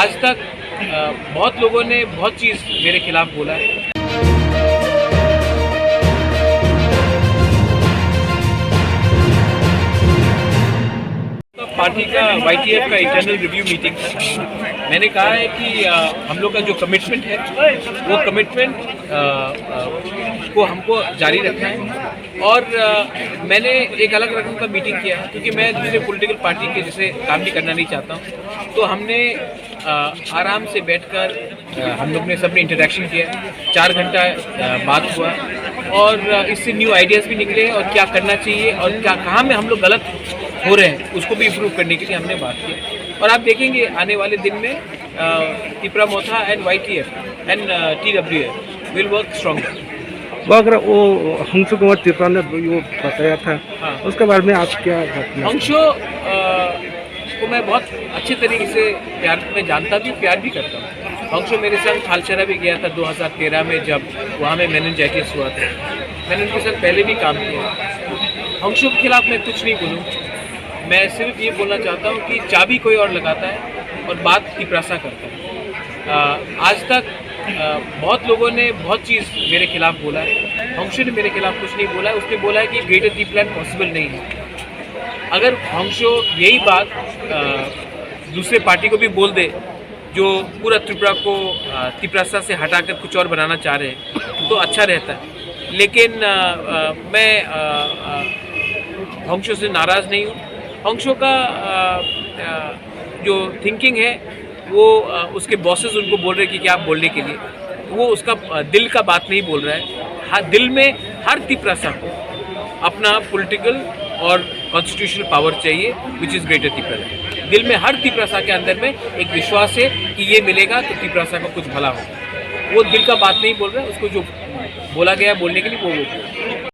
आज तक बहुत लोगों ने बहुत चीज़ मेरे खिलाफ बोला है। पार्टी का YTF का इंटरनल रिव्यू मीटिंग था। मैंने कहा है कि हम लोग का जो कमिटमेंट है वो कमिटमेंट को हमको जारी रखना है और मैंने एक अलग रकम का मीटिंग किया है क्योंकि मैं दूसरे पॉलिटिकल पार्टी के जैसे काम भी करना नहीं चाहता हूँ। तो हमने आराम से बैठकर हम लोग ने सबने इंटरेक्शन किया, 4 घंटा बात हुआ और इससे न्यू आइडियाज़ भी निकले और क्या करना चाहिए और क्या कहाँ में हम लोग गलत हो रहे हैं उसको भी इम्प्रूव करने के लिए हमने बात की। और आप देखेंगे आने वाले दिन में Tipra Motha and YTF and TWF will work strongly. वो अगर वो हंसु कुमार त्रिपुरा ने वो बताया था, हाँ। उसके बारे में आप क्या हंसो को मैं बहुत अच्छे तरीके से प्यार में जानता भी, प्यार भी करता हूँ। हंसो मेरे संग थालचेरा भी गया था 2013 में जब वहाँ में मेनिंजाइटिस हुआ था। मैंने उनके साथ पहले भी काम किया। हंसो के खिलाफ मैं कुछ नहीं बोलूँ, मैं सिर्फ ये बोलना चाहता हूँ कि चाबी कोई और लगाता है और बात तिपरासा करता है। आज तक बहुत लोगों ने बहुत चीज़ मेरे खिलाफ बोला है। हंसो ने मेरे खिलाफ कुछ नहीं बोला है, उसने बोला है कि ग्रेटर टी प्लान पॉसिबल नहीं है। अगर हंसो यही बात दूसरे पार्टी को भी बोल दे जो पूरा त्रिपुरा को तिपरासा से हटाकर कुछ और बनाना चाह रहे हैं तो अच्छा रहता है। लेकिन मैं हंसो से नाराज़ नहीं हूँ। हंसो का जो थिंकिंग है वो उसके बॉसेस उनको बोल रहे हैं कि क्या आप बोलने के लिए, वो उसका दिल का बात नहीं बोल रहा है। हाँ, दिल में हर तिपरासा को अपना पॉलिटिकल और कॉन्स्टिट्यूशनल पावर चाहिए विच इज़ ग्रेटर तिपरा। दिल में हर तिपरासा के अंदर में एक विश्वास है कि ये मिलेगा तो तिपरासा का कुछ भला होगा। वो दिल का बात नहीं बोल रहा है, उसको जो बोला गया बोलने के लिए वो